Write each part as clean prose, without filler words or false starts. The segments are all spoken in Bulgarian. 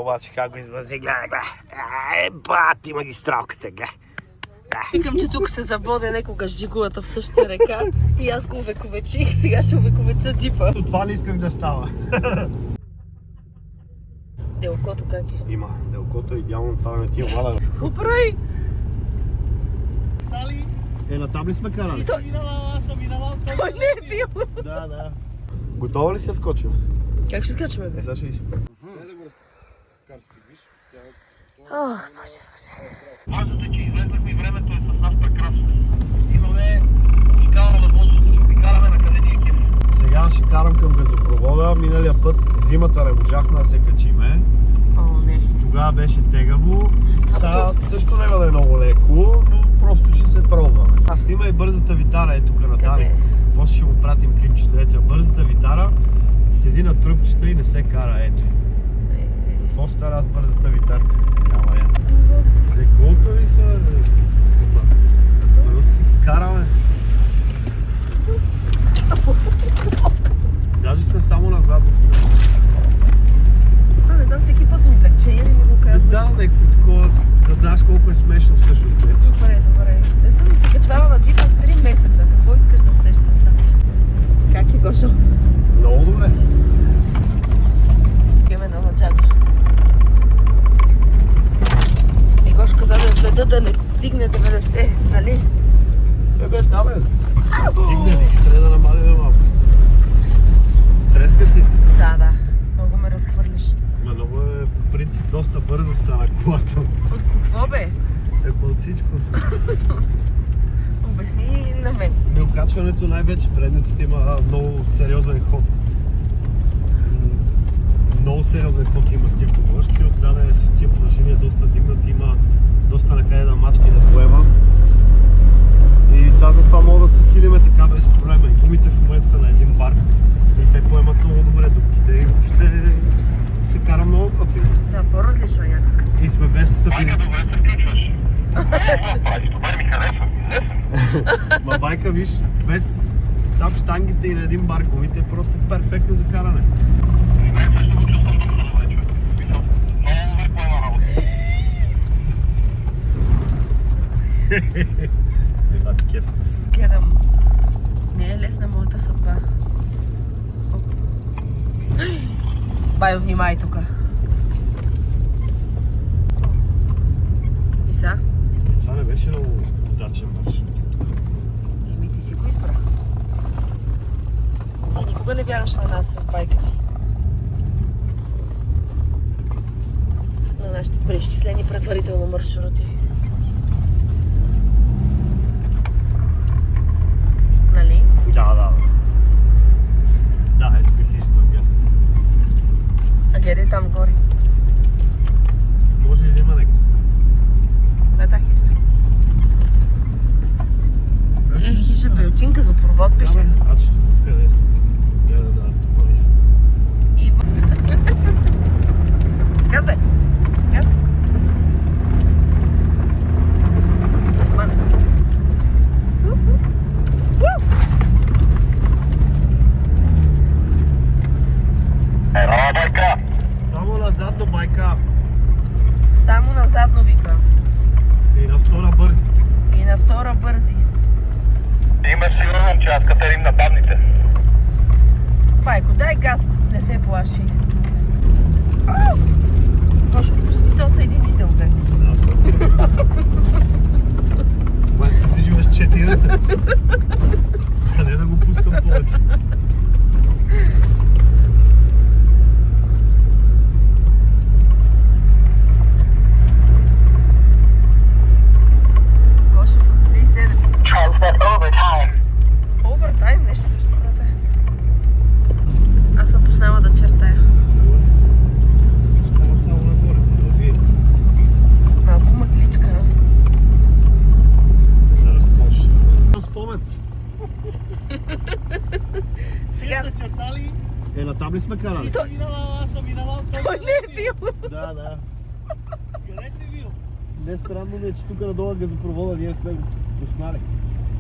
Обаче как го избързи, гледай, бат, има ги стрелката, гледай. Викам, че тук се забоде некога жигулата в същата река и аз го увековечих, сега ще увековеча джипа. Това не исках да става. Делкото как е? Има, делкото е идеално, това не ти е влада. Какво прави? На табли сме карали. Той не е бил. Да. Готова ли си я скочим? Как ще скачаме, бе? Сега ще виж. Боже. Важното, че излезнахме и времето е с нас прекрасно. Имаме уникална възможност да караме на къде ни е кеф. Сега ще карам към газопровода. Миналия път зимата не можахме да се качиме. О, не. Тогава беше тегаво. Сега също няма да е много леко, но просто ще се пробваме. Аз снима и бързата витара е тук на Дани. После ще му пратим клипчето. Ето, бързата витара седи на тръпчета и не се кара. Ето. Какво стара с бързата витарка? Няма я. Колко ви са, скъпа? Просто си караме. Даже сме само назад в него. Не знам, всеки път за облегчение ли ми го казваш? Да, някакво такова, да знаеш колко е смешно всъщност. Добре. Не съм се качвала на джипа от 3 месеца. Какво искаш да усещам сега? Как е, Гошо? Много добре. Имаме нова джаджа. И Гош каза да следа да не стигне 90, нали? Да бе, стигне ли? Трябва да намалим малко. Стрескаш ли си? Да. Много ме разхвърлиш. Много е по принцип доста бърза стана колата. От какво бе? Бълцичко. Обясни на мен. Окачването най-вече предниците има много сериозен ход. Много сериозен ход има с тия подложки, отзаде е с тия пружини, доста дигнат, има доста накъде да мачки да поема. И сега затова мога да се силиме така без проблема. И гумите в момента са на един бар и те поемат много добре дупките и въобще се кара много готино. Да, по-различно е някак. И сме без стъпини. Майка, добре се включваш. Добре ми харесва. Ма байка, виж, без стап штангите и на един бар гумите е просто перфектно за каране. И мен също го чувствам доста добре, човек. Много добре поема работа. Еба ти кеф. Гледам. Не е лесна моята съдба. Байо, внимай тука. И са? Това не беше много удачен маршрут тук. Еми, ти си го избра. Ти никога не вярваш на нас с байка ти. На нашите преизчислени предварително маршрути. Нали? Да. Да, ето тук хижата от дясно. А гледай там горе. Може ли да има някой тук? Коя хижа? Хижа Белчинка за провод пише. Аз ще тук къде е? Да, стопали си. И Газ, бе! Газ! Мане! Ела, байка! Само на задно байка. Само на задно вика. И на втора бързи. И на втора бързи. Има сигурен, че аз катерим на бабните. Байко, дай газ, не се плаши. Може пусти то съединител, бе. Знам съм. Май се движим с 40. Къде да го пускам повече? Гош 87. Transfer overtime. Овертайм нещо ще се брате. Аз съм познала да чертая. Ставам само нагоре, да вие. Малко мъгличка. За разкош. Спомен. Сега... На табли сме карали. Аз съм минавал. Той не е бил. Да. Къде си бил? Не странно ми е, че тук надолу газопровода ние сме го поснали.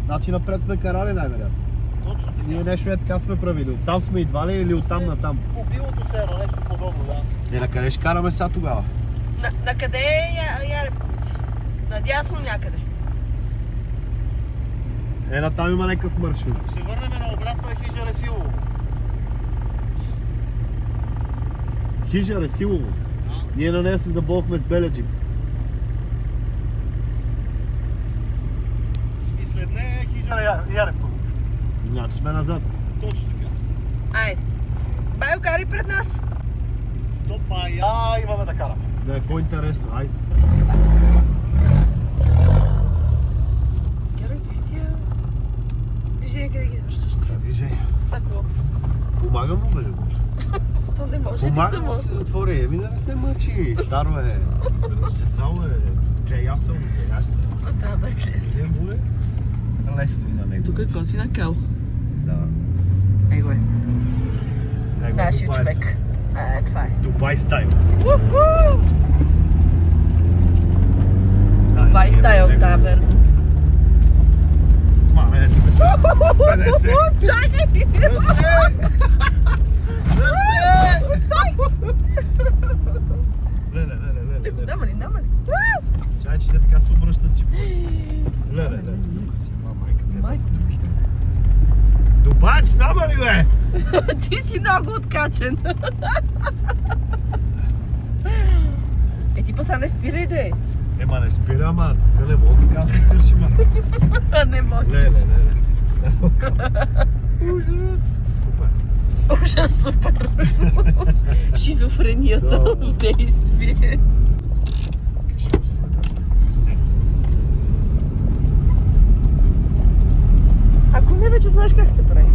Значи напред сме карали най-вероятно. Точно така. Ние нещо така сме правили. Оттам сме идвали или оттам натам? По билото се едно нещо подобно, да. На къде ще караме сега тогава? На къде е Яреповица? Надясно някъде. Там има някакъв маршрут. Ако се върнем на обратно е хижа Ресилово. Хижа Ресилово. Ние на нея се заболхме с Беледжик. И след нея е хижа Яреповица. Значи сме назад. Точно така. Айде. Байо, карай пред нас. Топа, имаме да караме. Да е по-интересно, айде. Герой, какви си тия движения, къде ги извършваш? Движение. Стъкло. Помагам му, бе, Любов. То не може ли Помагам само? му се затвори. Еми да не се мъчи. Старо е. Разчесало е. Клеясал му се яща. Да, Те му е лесно и на него. Тук е готина кал. Да. Его е. Него Нашия дубаец. човек. Това е. Дубай стайл. Уху! Да, Дубай ние стайл, него- да, верно. Ма, не, тук сме. 50. Чакай! Дръсте! Дръсте! Леле. Намали. Чай, че те така се обръщат, че... Леле. Тук си, майка Майко. те. Дубаец, нама ли, бе? Ти си много откачен. Ти па са не спирай да е. Ема не спира, ама тук не мога така да се кършим. Не можеш. Леле. Ужас. Супер. Ужас, супер. Шизофренията Да. в действие. Ако не вече знаеш как се прави.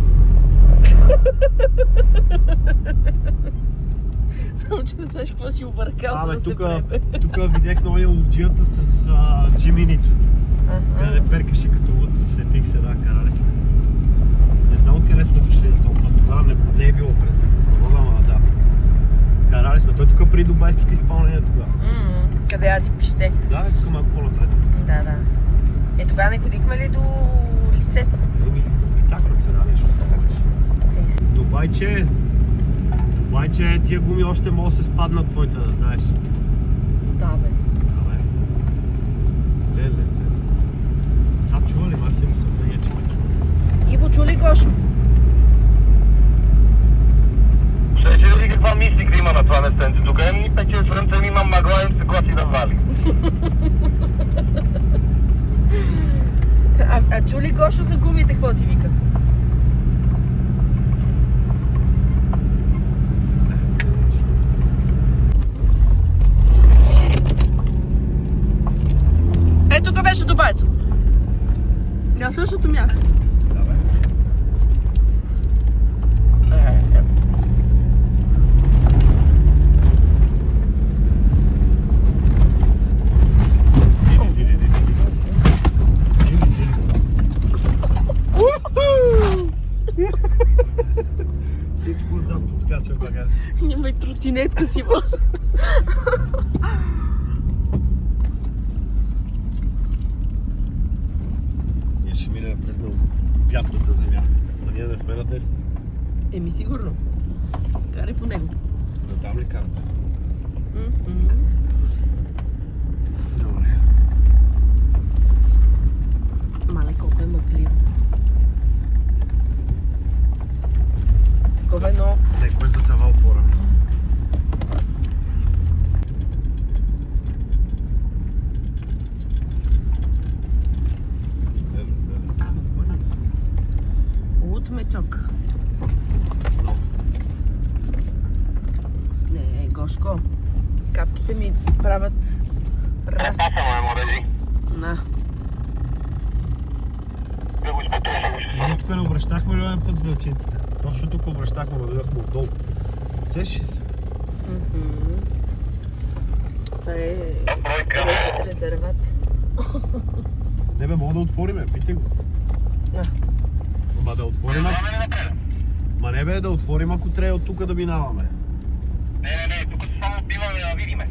Само, че не знаеш какво си объркал, за Абе, да се тук прави. видях новия ловджията с Джиминито. Къде перкаше като луд, сетих се, да, карали сме. Не знам откъде сме дошли на този път, тогава не е било през безопровода, ама да. Карали сме, той тук при дубайските изпълнения тогава. Къде я ти пище? Да, е тук малко по-напред. Да. Тогава не ходихме ли до Лисец? Еми, питахме се, да, нещо такова беше. Дубайче, тия гуми още могат да се спаднат твоите, да знаеш. Да, бе. Абе. Леле. Сега чува ли? Аз имам съмнение, че ме чува. Иво, чу ли Гошо? Ще види каква мистика има на това местенце. Тук ни пече слънце, има мъгла и се гласи да вали. А чу ли Гошо за гумите, какво ти вика? Тук беше Дубайцо. На същото място. Да, бе. Всичко отзад подскача в багажа. Няма и тротинетка си въз. Ние ще минем през необятната земя. А ние не сме на десно. Еми сигурно. Карай по него. Да дам ли карта? Добре. Мале, колко е мъгливо. Такова едно... Некой затъва опора. Луд мечок. Много. Не, Гошко. Капките ми правят раз... морези. На. Да го изпотроша. Ние тук не обръщахме ли един път с белчинците? Точно тук обръщахме, но дойдохме отдолу. Сещаш ли се? Това е Бройка. резерват. Не бе, мога да отвориме, питай го. Ма да отворим, ма не бе, да отворим, ако трябва от тук да минаваме. Не, тук само биваме да видиме.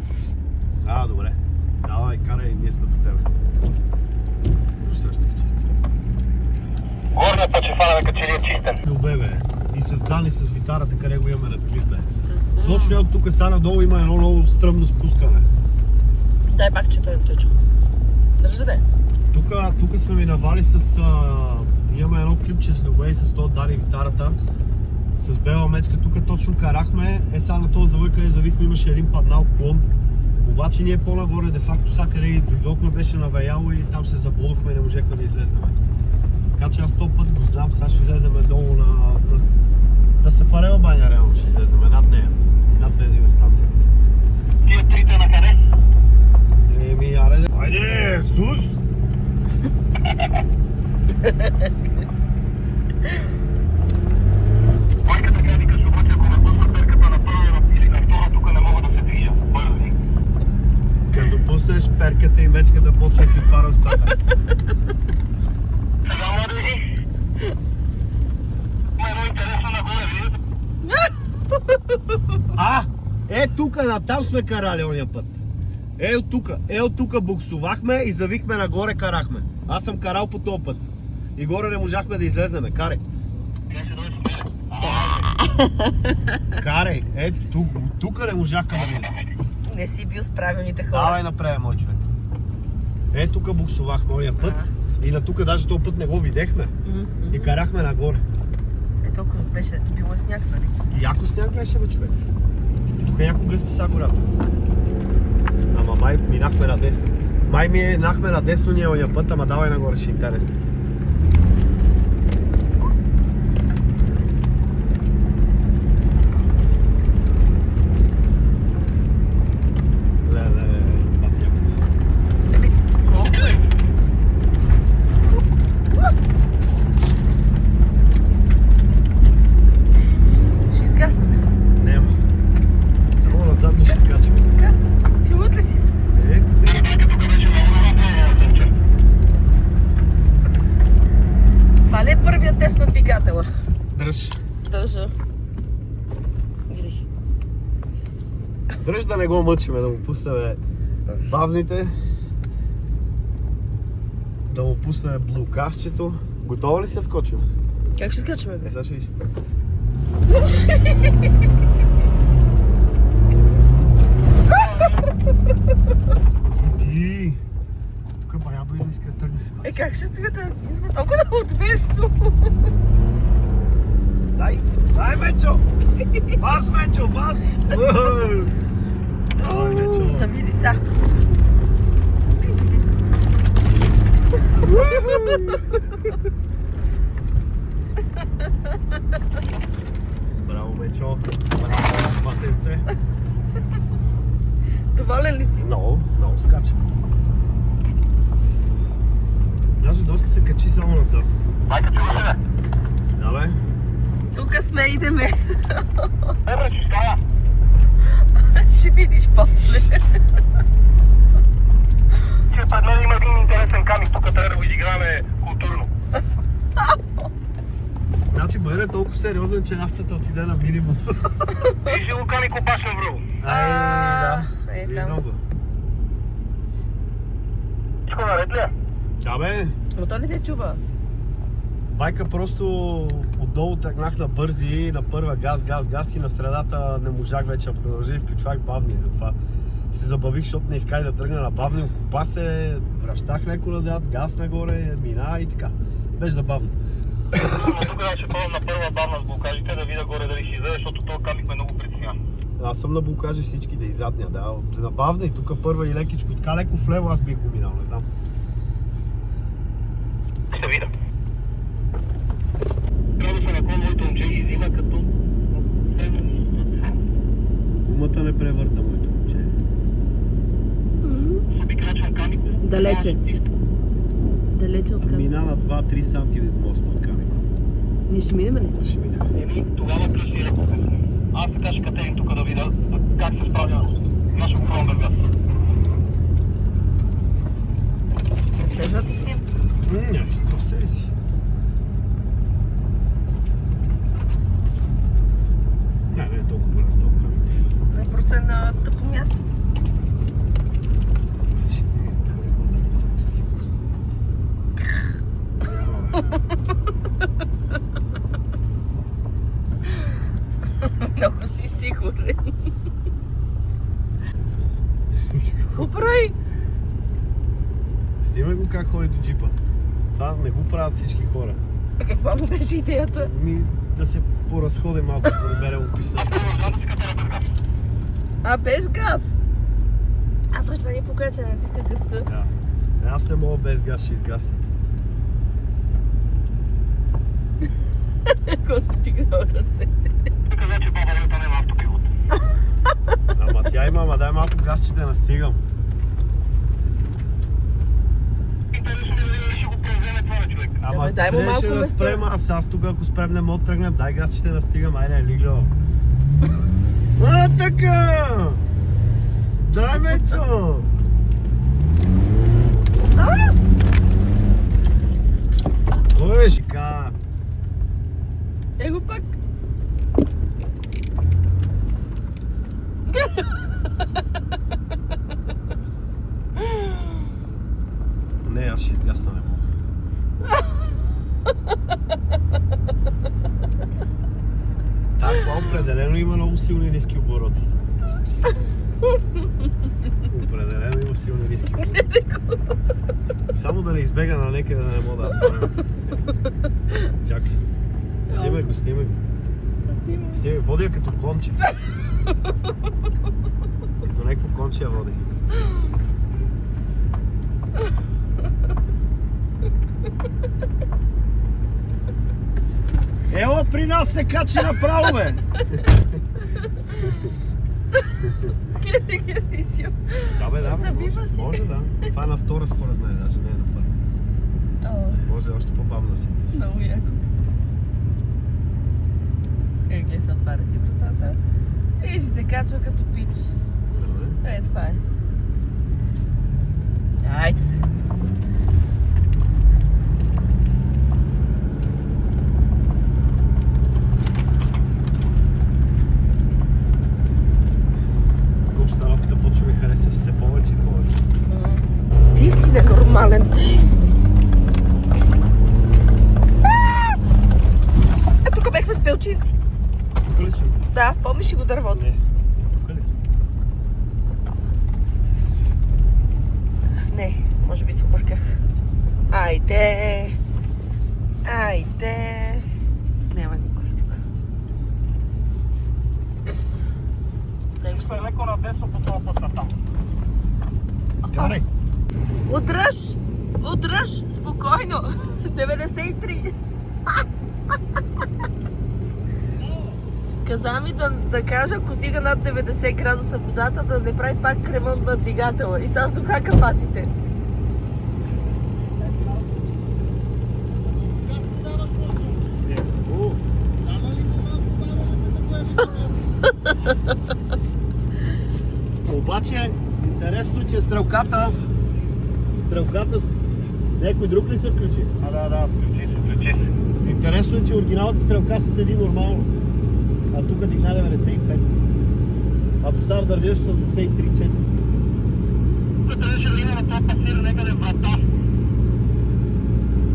А, добре. Давай, карай, ние сме до тебе. Ще чисти. Горна другия път ще фанаме като че ли е чистен. Любе, бе. И с Дани, с витарата, къде го имаме на клип, бе. Точно от тук сега надолу има едно много стръмно спускане. Дай пак, че той е тъчко. Държа да е. Тук сме минавали с... имаме едно клипче с Любе и с това Дани витарата. С бела мечка, тук точно карахме. Сега на този завой, къде завихме, имаше един паднал клон. Обаче ние по-нагоре, де-факто, сега къде дойдохме, беше навеяло и там се заблудохме и не можехме да излезнем. Така че аз този път го знам, сега ще излезнем долу на Сапарева баня, реално ще излезнем над нея, над бензиностанцията. Тия трите на къде? Еми, аре, айде, Сус! Майка така викаш, обаче ако ме пусна перката на първа или на втора, тук не мога да се движа. Бързи. Като пуснеш перката и мечката, почне да си отваря устата. Сега мога да види. Има едно интересно нагоре, виждате? Тук, натам сме карали ония път. От тук буксувахме и завихме нагоре, карахме. Аз съм карал по този път. И горе не можахме да излезнем. Карай. Къде ще дойде с мене? Карай. Ето тук не можахме да видим. Не си бил с правилните хора. Давай напред, мой човек. Тук буксувахме ония път. И на тук даже този път не го видяхме. И карахме нагоре. Толкова беше, било сняг, нали? И яко сняг беше, бе, човек. Тук яко гъсти са гората. Ама май минахме надесно. Май минахме надесно ние ония път, ама давай нагоре, ще е интересно. Леле, пътякото. Колко е? Ще изгаснем. Нема. Само назад ще скачаме. Газ. Ти луд ли си? Тук беше много добре. Това ли е първият тест на двигателя? Дръж. Държа. Види. Дръж да не го мъчиме, да му пуснем бавните. Да му пуснем блокашчето. Готова ли си да скочим? Как ще скачаме, бе? Сега ще виж. Иди! Тук баяба или иска да тръгне. Как ще цвета? Изма толкова отвесно. Дай! Дай, Мечо! Бас, Мечо, бас! Дай, Мечо! Сами ли са? Браво, Мечо! Браво, матенце! Доволен ли си? Много, много скача. Даже доста се качи само назад. Майка, чува се, бе? Да, бе? Тук сме, идеме. Добре, ще стая. Ще видиш после. Че пред мен има един интересен камик, тук трябва да го изиграме културно. Значи бъде толкова сериозен, че нафтата отиде на минимум. Вижи го камик опашен връл. Да. Е, Виждам там. го. Всичко наред ли е? Да, бе. Но то не те чува. Байка просто отдолу тръгнах на бързи, на първа газ и на средата не можах вече да продължа и включвах бавни, затова се забавих, защото не исках да тръгна на бавни, окупа се, връщах леко назад, газ нагоре, мина и така. Беше забавно. Но тук ще пробвам на първа бавна с блокажите да видя горе дали ще излезе, защото този камик ме много притеснява. Аз съм на блокажи всички да иззадня, да. На бавна и тук първа и лекичко, и така леко в лево аз бих го минал, не знам. Ще видя. Градуса на кон моето момче ги взима като... Гумата не превърта, моето момче. Обикрачвам камико. Далече. Далече от камера. Мина на 2-3 санти от моста от камико. Ние ще минем ли? Ще минем. Еми, тогава кръщи ръко. Аз така ще категам тук да видя как се справя нашия охрон без газ. Не се затиснем. Няма, струва себе си. Не е толкова голям този камик. Не, просто е на тъпо място. Ще ми е без да ударим със сигурност. Какво прави? Снимай го как ходи до джипа. Това не го правят всички хора. А каква му беше идеята? Да се поразходи малко, да набере описната. А, без газ? А, той това не покаже, че натиска газта. Да. Аз не мога без газ, ще изгасна. Какво си тигнал ръце? Тук вече баба Люта няма автопилот. Ама тя има, ама дай малко газ, че те настигам. Интересно ли дали ще го превземе това на човек? Ама дай му трябваше малко да место. спрем, аз тук ако спрем не мога да тръгнем. Дай газ, че те настигам, айде, лигло. А, така! Дай, Мечо! Ой, шика! Его пак. Не, аз ще изгасна, не мога. Това определено има много силни ниски обороти. Определено има силни ниски обороти. Само да не избега на некъде да не мога да фана. Чакай. Снимай го, снимай го. Снимай, води я като конче. Като някакво конче я води. Ела при нас се качи направо, бе! Гледай си. Да, бе, да, бе, Забива си. може да. Това е на втора според мен, даже не е на първа. Може още по-бавно да си. Много яко. Гледай се, отваря си вратата. И ще се качва като пич. Добре. Това е. Айде се. Обстановката почва ми хареса все повече и повече. Ти си ненормален. Тук бехме с белчинци. Тук ли сме? Да, помниш ли го дървото? Не. Тук ли сме? Не, може би се обърках. Айде! Айде! Няма никой тук. Ще е леко надесно по това път там. Карай! Удръж! Удръж! Спокойно! 93! Каза ми да кажа, ако дига над 90 градуса водата, да не прави пак ремонт на двигателя. И сега сдуха паците. Обаче, интересно е, че стрелката някой друг ли се включи? Да, включи се. Интересно е, че оригиналната стрелка се седи нормално. А тук дигна 95. А до сега държиш 83-4. Тук трябваше да има на това пасира някъде врата.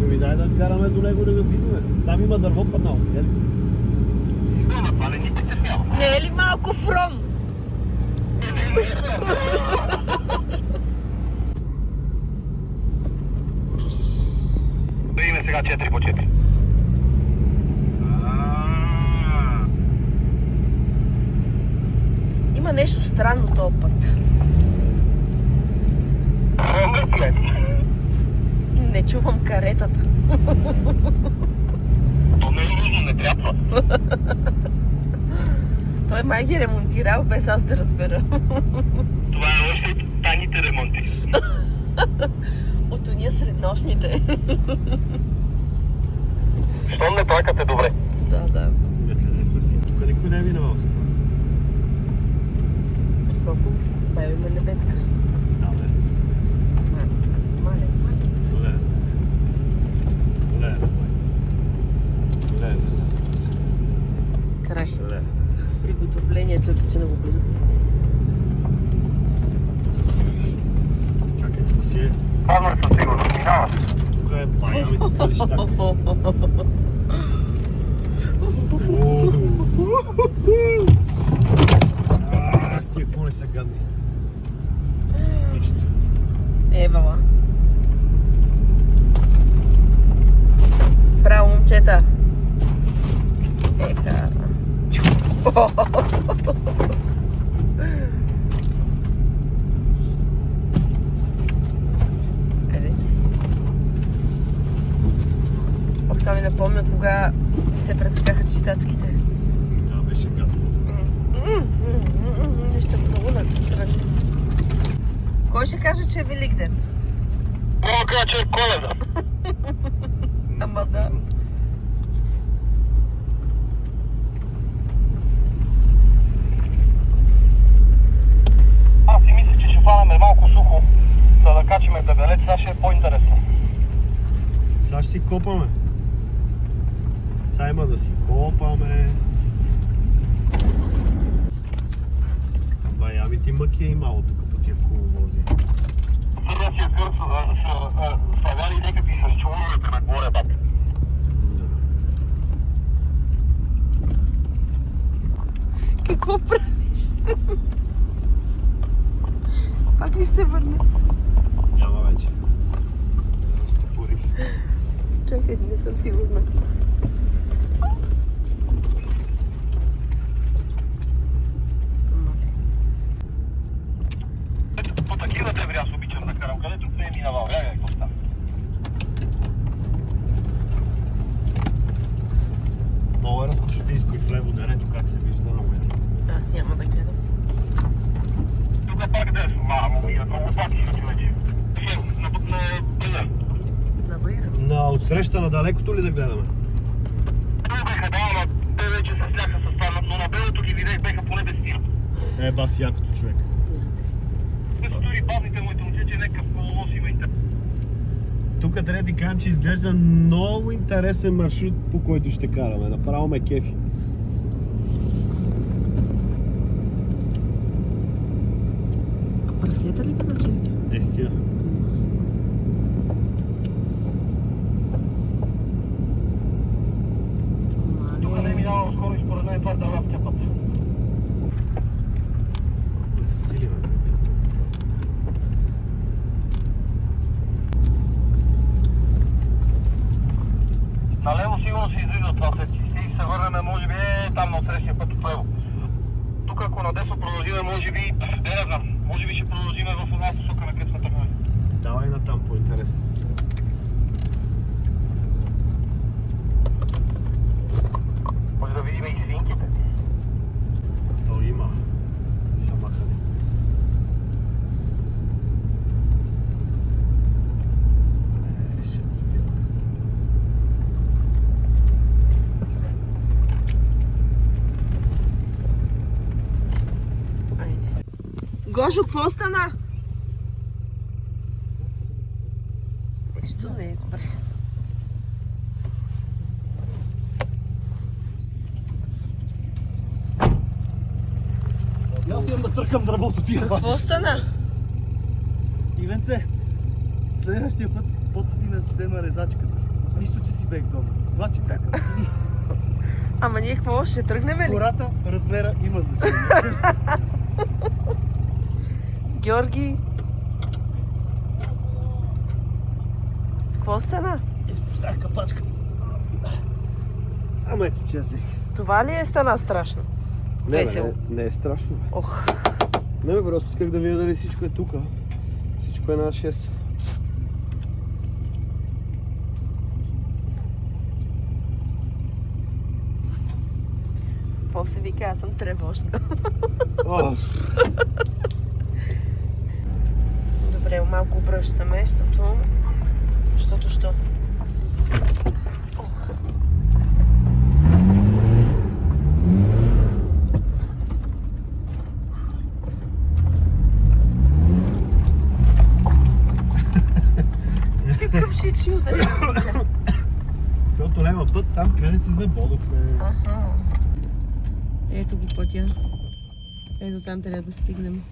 Ами дай да караме до него да го видим. Там има дърво паднало. Ама това не ни притеснява. Не е ли малко фрон? Да има сега 4 по 4. Има нещо странно този път. Не чувам каретата. То не е нужно, не трябва. Той май ги ремонтирал без аз да разбера. Това е още тайните ремонти. От уния среднощните. Щом не плакате добре. Да. Къде сме си? Тук никой не е минал. С малко бая има лебедка. Да, бе. Мале. Добре. Край. Приготовление, че много близо. Чакай, тук си е. Павно съм сигурно, минава. Тук е баямите калища. Тия кони са гадни. Евала. Браво, момчета! Ека. Айде. Ох, това ми напомня кога се прецакаха чистачките. Да, беше гадно. Нещо много настрани. Кой ще каже, че е Великден? Мога кажа, че е Коледа. Ама да. Аз си мисля, че ще фанаме малко сухо, за да качиме дебелец, сега ще е по-интересно. Сега ще си копаме. Сега има да си копаме. Ами ти мъки е имало тук по тия коловози. Следващия кърт са ставали някакви с чуровете нагоре, бабе. Какво правиш? Пак ли ще се върне? Няма вече. Разтопори се. Чакай, не съм сигурна. По такива дебри аз обичам да карам, където не е минавал. Яга, какво става? Много е разкошотийско и в лево дерето, как се вижда много е. Аз няма да гледам. Тук пак да е мамо, и много пати човече. На Бълър. На Байра. На отсреща на далекото ли да гледаме? Това беха, да, ама те вече се сляха с това, но на белото ги видях, беха поне без тира. Е, бас якото човек. Смятай. Като дори базните моите момче, че някакъв коловоз има интерес. Тук трябва да ти кажем, че изглежда много интересен маршрут, по който ще караме. Направо ме кефи. А прасета ли каза, че е? 10. Тук не е минавал скоро и според мен това е дълъгия път. Да се силиме. Налево сигурно се излиза това след и се върнем, може би там на отсрещния път от лево. Тук ако надесно продължиме, може би, не знам, може би ще продължиме в една посока, на където сме тръгнали. Давай натам по-интересно. Може да видим и свинките. То има. И са махани. Ще спим. Айде. Гошо, какво стана? Нещо не е добре. Я отивам да търкам дървото тия пак. Какво стана? Ивенце, следващия път подсъди да си взема резачката. Нищо, че си бех дома. С това, че така. Ама ние какво? Ще тръгнем ли? Гората, размера има значение. Георги? Какво стана? Поставях капачка. Ама ето, че я взех. Това ли е стана страшно? Весело. Не е страшно. Ох. Не бе, просто исках да видя дали всичко е тук. Всичко е на 6. Какво се вика? Аз съм тревожна. Добре, малко обръщаме, защото що? Ох. Какви кръмшичи удари. Защото няма път там, където се забодохме. Аха. Ето го пътя. Ето там трябва да стигнем.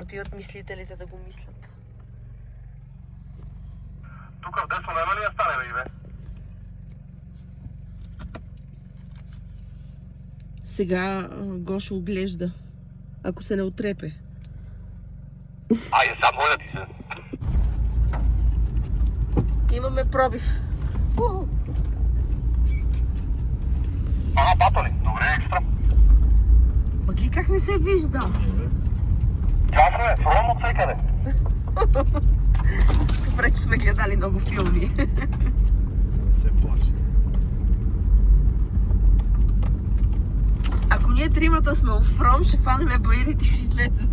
Отиват мислителите да го мислят. Тук в десно няма ли да стане, бе? Сега Гошо оглежда. Ако се не отрепе. Айде, сега моля ти се. Имаме пробив. Батони, добре, екстра. Мъгли, как не се вижда? Ясно е, фрон от всекъде. Добре, че сме гледали много филми. Не се плаши. Ако ние тримата сме в Ром, ще фанеме баирите и ще излезем.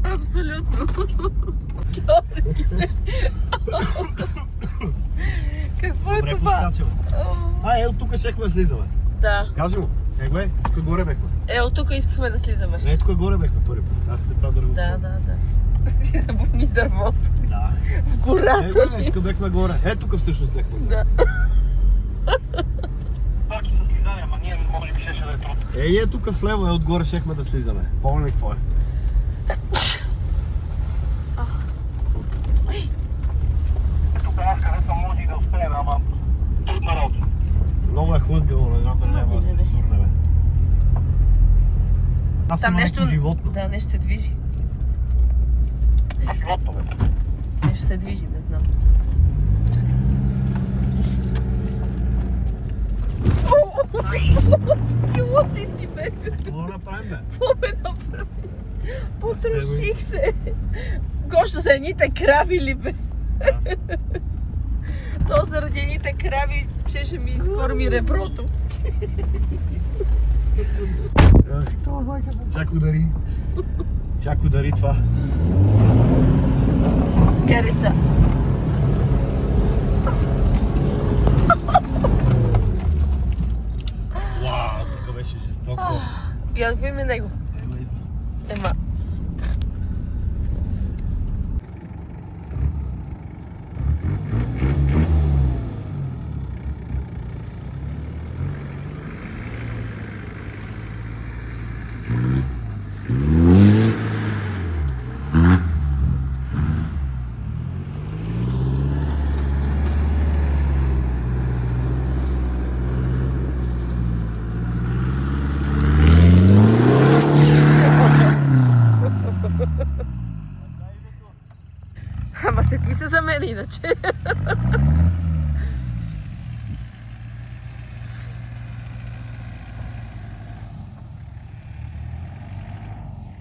Абсолютно. Какво е Добре, това? подскачаме. Ето тук щехме да слизаме. Да. Кажи му. Бе, тук горе бехме. От тук искахме да слизаме. Не, тук горе бехме първи път. Аз след това дърво. Да. Си забухни дървото. Да. В гората. Тук бехме горе. Тук всъщност бехме горе. Да. Паки са слизания, ама ние може би щеше да е трудно. Тук вляво отгоре щехме да слизаме. Помни ли какво е? Тук аз където може и да успеем, ама трудна работа. Много е хлъзгало, не знам дали няма да се сурне, бе. Аз съм нещо животно. Да, нещо се движи. Животно, бе. Нещо се движи, не знам. Пилот ли си, бе? Какво да направим, бе? Какво ме направи? Потроших се. Гошо за едните крави ли, бе? Да. То заради едните крави ще ми изкорми реброто. Това майката. Чак удари това. Кари са. Вау, тук беше жестоко. Я да видим него. Ема. Ама сети се за мен иначе.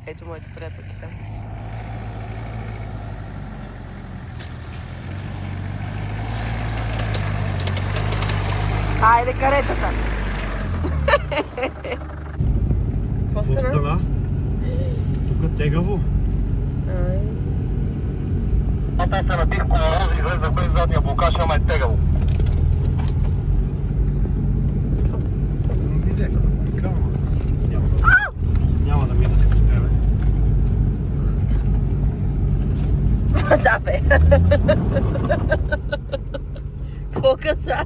Ето моите приятелки там. Айде каретата! Какво стана? Тук тегаво. Аз се набих колороз и излезах без задния блокаж, ама е тегаво. Няма да мина като тебе. Да, бе. Какво каза?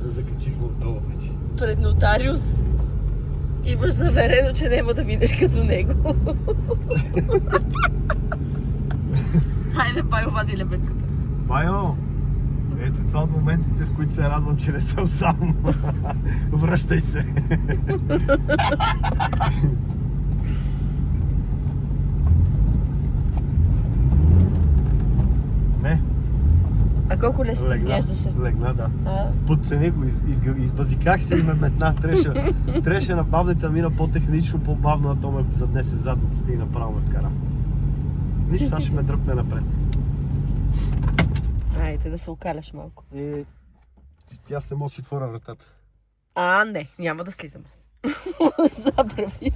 Закачихме отдолу вече. Пред нотариус имаш заверено, че няма да минеш като него. Хайде, Пайо, вади лебедката. Байо, ето това от моментите, в които се радвам, че не съм сам. Връщай се. Не. А колко лесно ти изглеждаше? Легна, да. А? Подцени го, избазиках се и ме метна. Трябваше на бавната мина по-технично, по-бавно, а то ме заднесе задницата и направо ме вкара. Нищо, сега ще ме дръпне напред. Айде да се окаляш малко. Аз не мога да си отворя вратата. Не, няма да слизам аз. Забрави.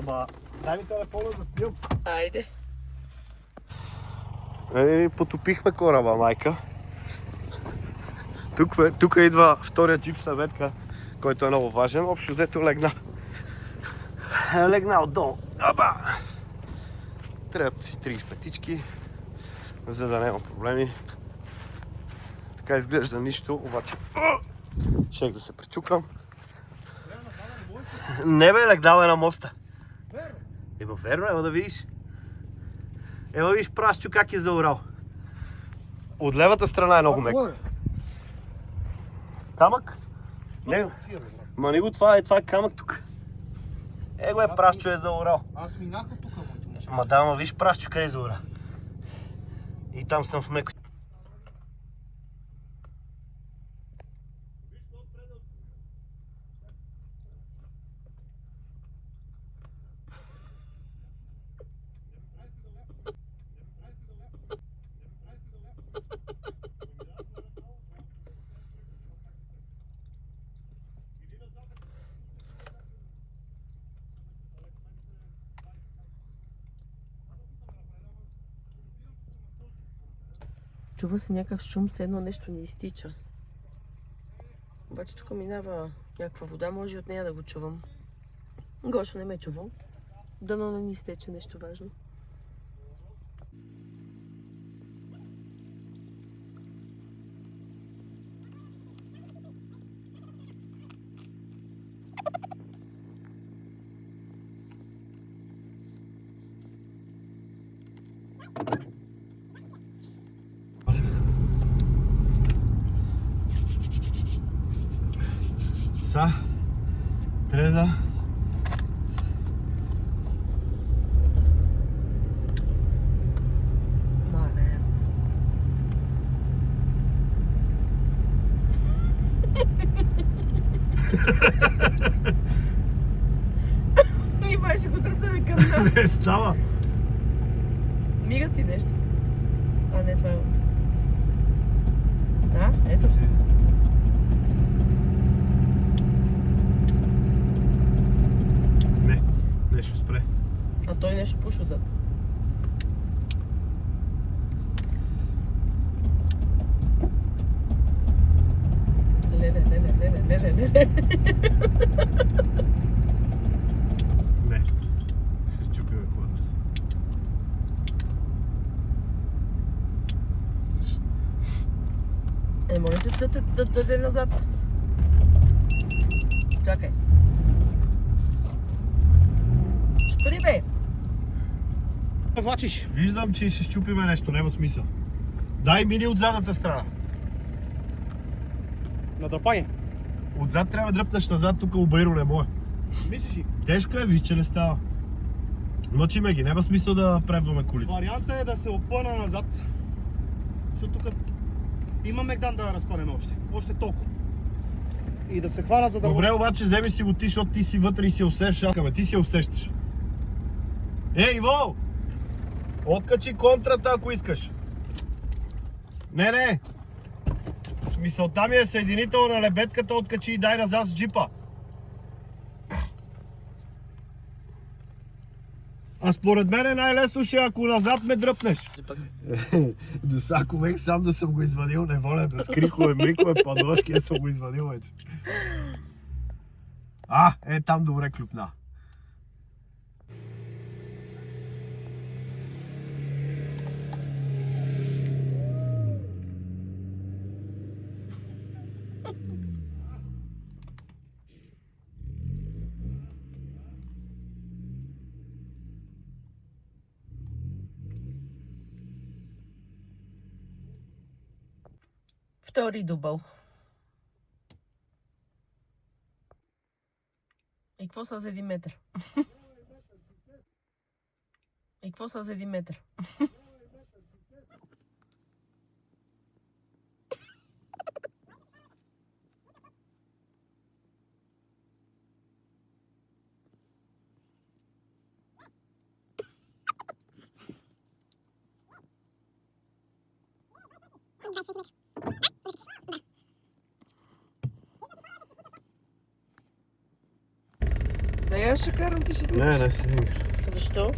Ама, дай ми телефона да снимам. Айде. Потопихме кораба, майка. Тук идва втория джип съветка, който е много важен. Общо взето легна. Легна отдолу. Аба! Трябват си 35-тички, за да няма проблеми. Така изглежда нищо, обаче щех да се пречукам. Не бе, легнал е на моста. Верно, ема да видиш. Ема виж пращу как е заорал. От левата страна е много меко. Камък? Не, ма не го това е камък тук. Его е прашчо е за орал. Аз минах от тук, моето момче. Ма да, ма виж прашчо къде е за орал. И там съм в меко. Чува се някакъв шум, все едно нещо ни изтича. Обаче тук минава някаква вода, може и от нея да го чувам. Гошо не ме чувал. Дано не ни изтече нещо важно. Са, трябва да... Мале. Нима ще го тръпнем към нас. Не става. Мига ти нещо. А, не, това е от... Да, ето. Не, ще спре. А той нещо пуша отзад. Леле. Не. Ще счупиме колата. Можете да даде назад. Чакай. Спри, бе! Влачиш. Виждам, че ще счупиме нещо, няма смисъл. Дай мини от задната страна. На дръпание. Отзад трябва да дръпнеш назад, тук обейро не може. Мислиш ли? Тежко е, виж, че не става. Мъчиме ги, няма смисъл да пребваме колите. Варианта е да се опъна назад. Защото тук има мегдан да разкланем още. Още толкова. И да се хвана за да... Добре, обаче вземи си го ти, защото ти си вътре и се усещаш. Ама ти се усещаш. Ей, Иво! Откачи контрата, ако искаш. Не. Смисълта ми е съединител на лебедката, откачи и дай назад с джипа. А според мен е най-лесно ще ако назад ме дръпнеш. До всяко век сам да съм го извадил, не воля да скрикове, мрикове, падошки, я съм го извадил вече. Там добре клюпна. Втори дубъл. И какво са за 1 метър? И какво са за 1 метър? Да я ще карам, ти ще снимаш. Не снимаш. Защо?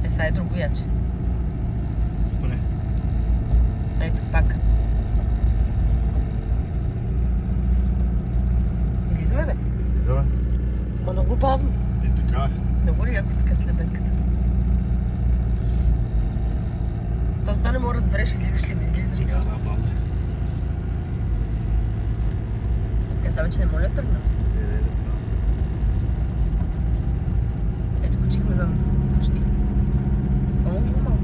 Сега е друго яче. Спре. Ето пак. Излизаме, бе? Излизаме. Ма много бавно. И така е. Много ли яко така с лебедката? То това не мога да разбереш, излизаш ли, не излизаш ли. Да, бавно. Там вече не може да тръгна. Не става. Ето качихме задната. Почти. Много малко.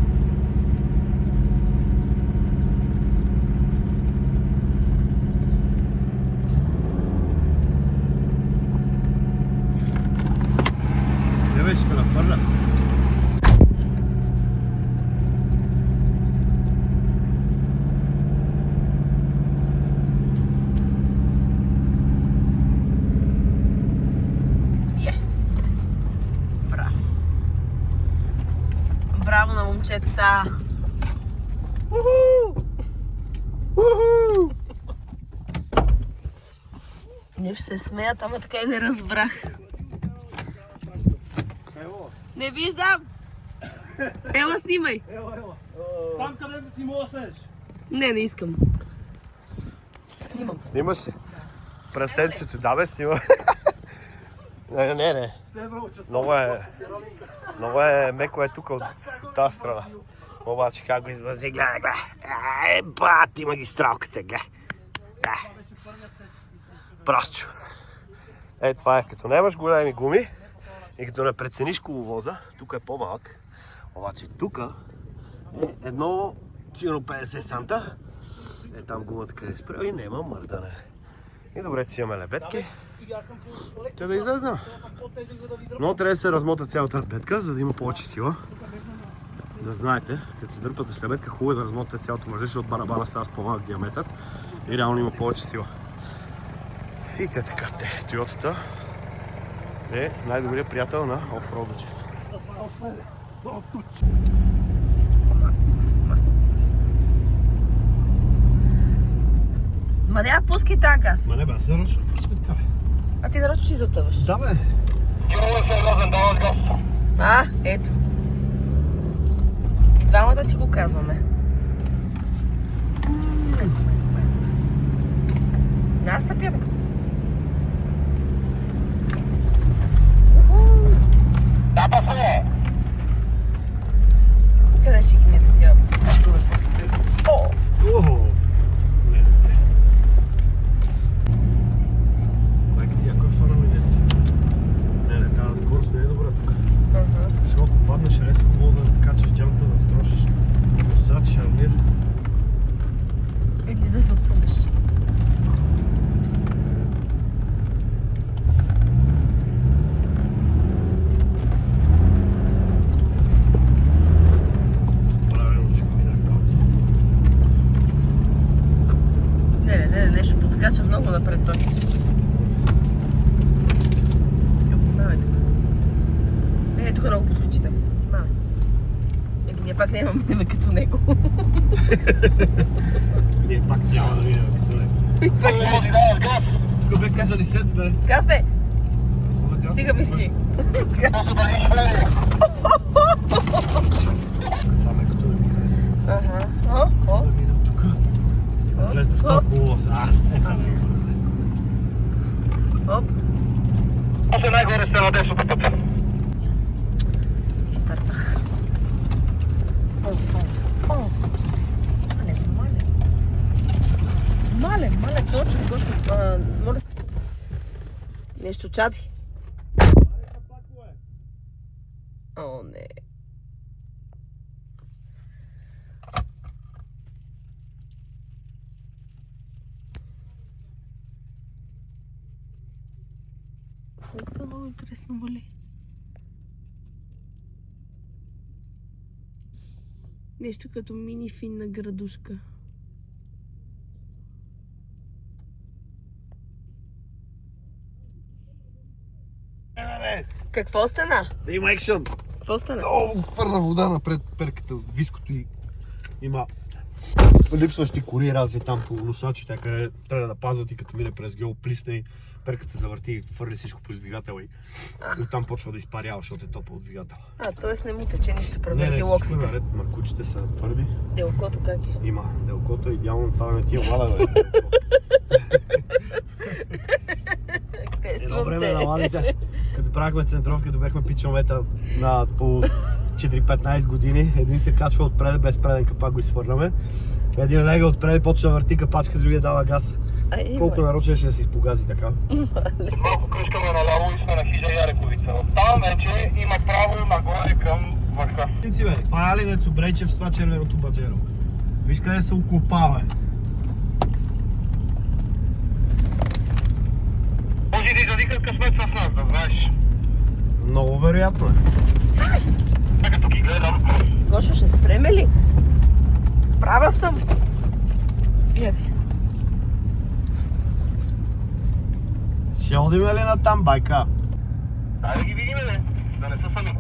Не беше ще нафърля. Yes! Браво! Браво на момчетата! Уху! Уху! Не ще се смеят, ама така и не разбрах. Ево. Не виждам! Ела, снимай! Ела. Там където си мога да седеш. Не искам. Снимам. Снимаш се? През седмицата, да бе, снима. Не. Много е меко е тук от тази страна. Обаче как го избързи, гледай. Бати магистралката, гледай. Прасчо. Това е, като нямаш големи гуми и като не прецениш коловоза, тук е по-малък. Обаче тук е едно, сигурно 50 санта. Там гумата къде спря и няма мърдане. И добре, си имаме лебедки. Те да излезнем. Но трябва да се размота цялата лебедка, за да има повече сила. Да знаете, като се дърпате с лебедка, хубаво е да размотате цялото въже, защото барабана става с по-малък диаметър и реално има повече сила. И те така, Тойотата е най-добрият приятел на офроудъчета. Ма няма пускай тази газ. Ма не бе, аз се ръчно. А ти нарочно си затъваш. Да бе. Кирове се розен, даваш газ. Ето. И двамата ти го казваме. Настъпя, бе. Да, пасне. Къде ще ги мета тя? О! Охо! Не. Майка ти, ако е фана минеците. Не, тази скорост не е добра тук. Защото ако паднеш резко, мога да качаш джамата, да строшиш носач, шарнир. Или да затънеш. Правилно, че минах пауза. Не, ще подскача много напред той. Маме тук. Тук много подскочите. Маме. Ние пак не имаме като него. Ние пак няма да видим като не. Пак ще... Ти даваш газ. Тук бехме за лисец, бе. Газ, бе! Стига ми си. Просто да ниш влезе. Това ме като не ми хареса. Ага. Да видим тук. Влезте в толкова лос. Сега не го бъде. Оп. После най-горе сте на десното пътя. Изтърпах. О. Мале, точно, Гошо. Моля. Нещо чади. О, не. Това много интересно боли. Нещо като мини финна градушка. Какво стана? Да има екшън. Какво стана? Много фърна вода напред перката от виското и има липсващи кори разни там по носачите, къде трябва да пазват и като мине през геоплисна и перката завърти и фърли всичко през двигатела и оттам почва да изпарява, защото е топъл от двигатела. Т.е. не му тече нищо през Не, всичко е локвите. наред, маркучите са твърди. Делкото как е? Има. Делкото е идеално отваряме тия лада, бе. Едно време на ладите, като правихме центровки, като бяхме пичомета на по 4-15 години, един се качва отпред без преден капак, го изхвърляме. Един лега отпред, почва да върти капачка, другия дава газ. Колко народ ще да се изпогази така? Малко кръшкаме наляво и сме на хижа Ярековица. Оттам вече има право нагоре към върха. Принци, бе, това е Алинец Брейчев с това червеното баджеро. Виж къде се окопава. Може да извадикат късмет с нас, да знаеш. Много вероятно е. Като ги гледам. Гошо, ще спреме ли? Права съм. Гледай. Ще одиме ли на там, байка? Дай да ги видим, бе. Да не са сами.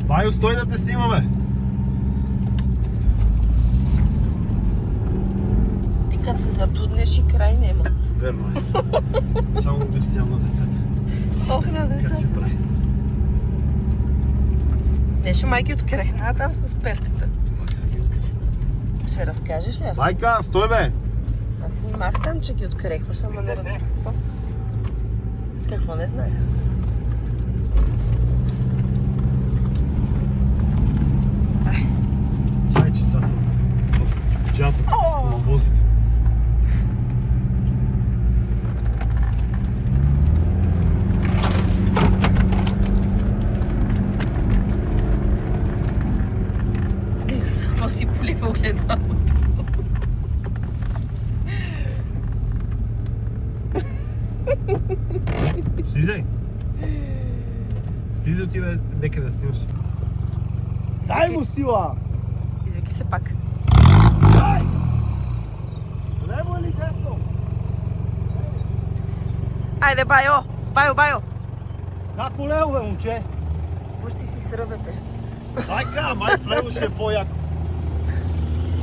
Байо, стой да те снимаме! Ти като се затуднеш и край нема. Верно е. Само обяснявам на децата. Ох, на Как деца. се прави. Нещо майки от крехна там с перката. Ще разкажеш ли аз? Байка, стой бе! Аз снимах там, че ги открехваш, ама не разбрах какво. Какво не знаех? Чай, че сега съм в джаза, с коловозите. Гледай, само си полива огледалото. Слизай! Слизай от тебе, нека да снимаш. Дай му сила! Извики се пак. Лево или десно? Айде, Байо! Байо, Байо! Како лево, бе, момче? Пусти си сръбете. Байка, май в лево ще е по-яко.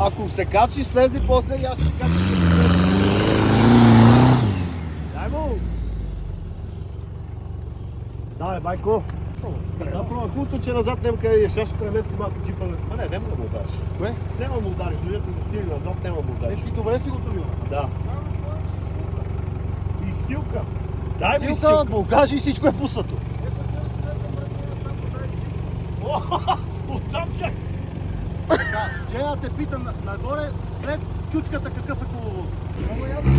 Ако се качи, слезни после и аз ще кача. Дай му! Давай, байко! Направо, хубавото, че назад няма къде идеш. Аз ще премести малко джипа. Ма не, няма да му удариш. Кое? Няма да му удариш, дори да те засили назад, няма да му удариш. Ти добре си го турил. Да. Изсилка. Дай ми Силка, блокаж и всичко е пуснато. Оттам чак. Джея те питам нагоре, след чучката какъв е коловоз. Много ясно.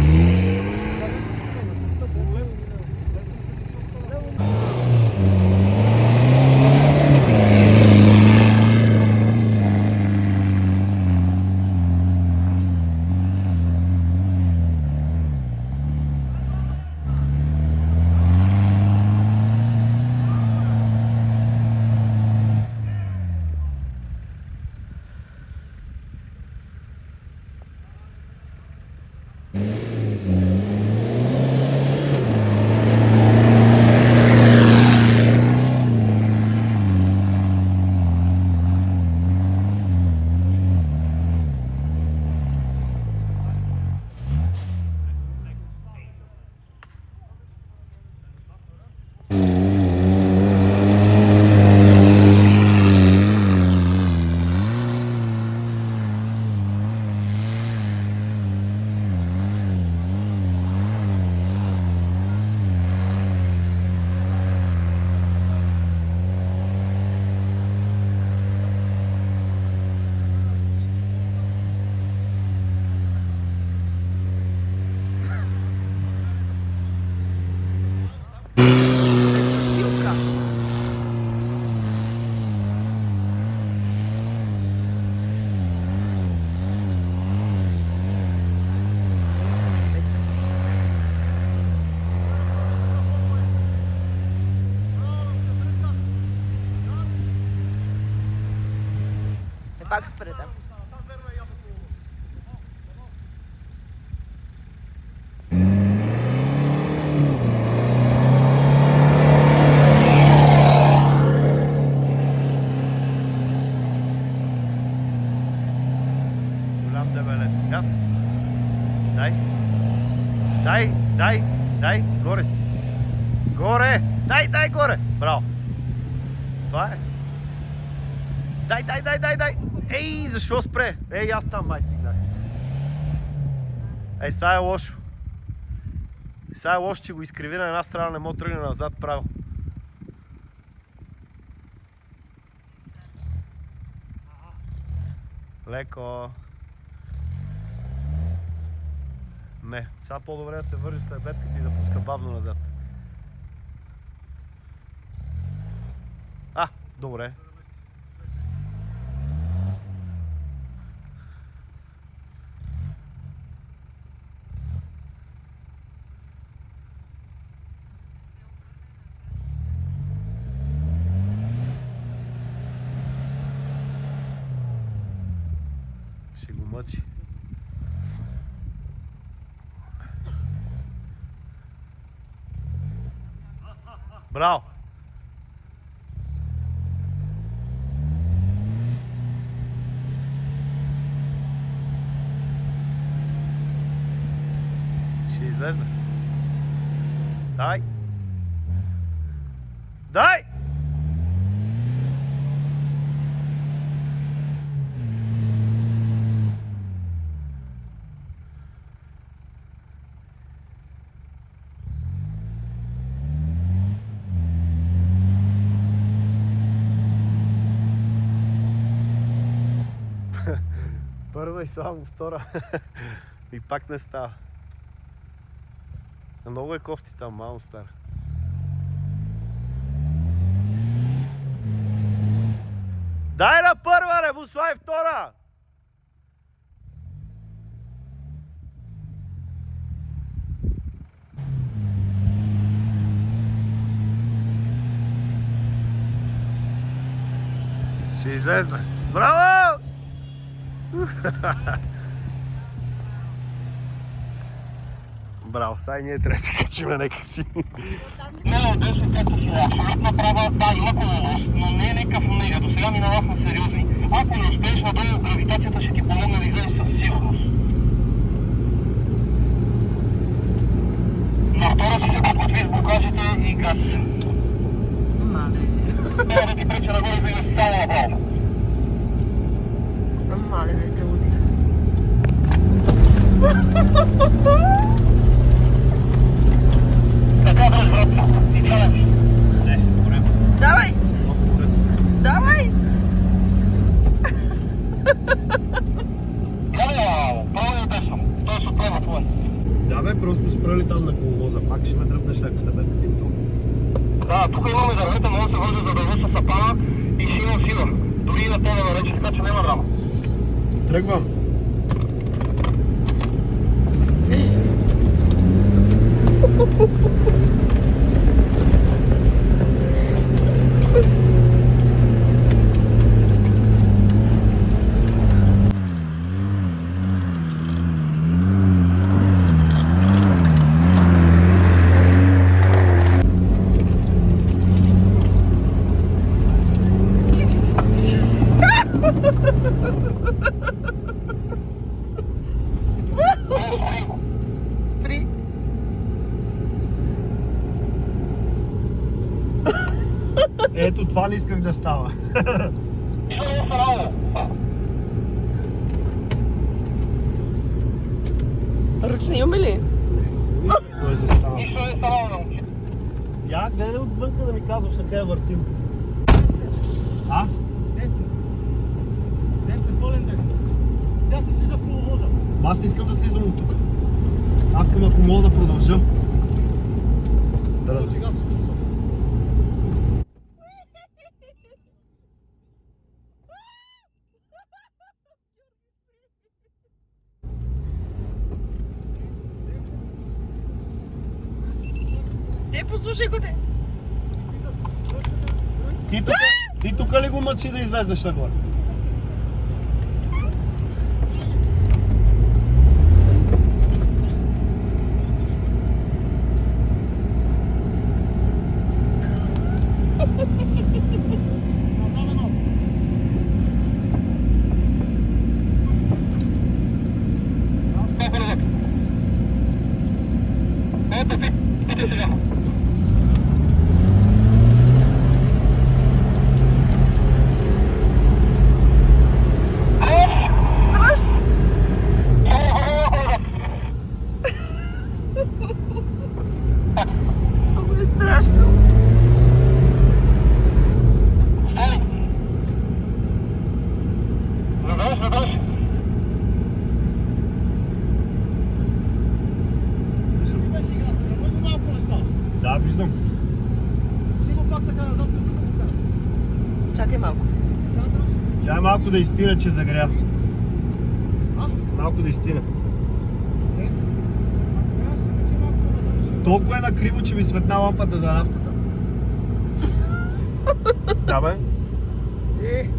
пак спре там. Голям дебелец. Газ. Дай. Горе си. Горе! Дай, горе! Браво! Това е. Дай! Ей, защо спре? Ей, аз там май стигнах. Ей, сега е лошо. Сега е лошо, че го изкриви на една страна, не мога да тръгне назад право. Леко. Не, сега по-добре да се вържи след бетката и да пуска бавно назад. Добре. Ще го мъчи. Браво! Ще излезне. Дай! Първа и само втора. И пак не става. Много е кофти там, малко стар. Дай на първа, не Буслай втора! Ще излезна. Браво! Браво, сега и ние трябва да се качим нека си. Не, десет както си, абсолютно права, да, има коловост, но не е някакъв мега. До сега минавах на сериозни. Ако не успееш надолу, гравитацията ще ти помогне да излезеш със сигурност. На втора си се подготви с блокажите и газ. Мале. Трябва да ти преча нагоре, за да си само направо. Мале, не сте луди. Така да вратно. И чалеш. Не, добре. Давай! Давай! Гледай, право и десно. Той се отправя твой. Да бе, просто спрали там на коловоза. Пак ще ме дръпнеш леко след бетката им тук. Да, тук имаме дървета, може да се върже за дърво с сапана и ще има сила. Дори и на това да нарече, така че няма драма. Тръгвам. Спри! Ето това не исках да става. Ръчна имаме ли? Той се става. Нищо не става на момче. Я гледай отвънка да ми казваш, така я въртим. 10. Пълен 10. Тя се слиза в коловоза. Аз не искам да слизам от тук. Аз искам, ако мога да продължа. Да Сега се чувства. Те, послушай го те! Ти тук ли го мъчи да излезеш нагоре? пак така назад. Чакай малко. Тя е малко да изтина, че загря. А? Малко да изтина. Е? Аз Толкова е накриво, че ми светна лампата за нафтата. Да, бе. Е.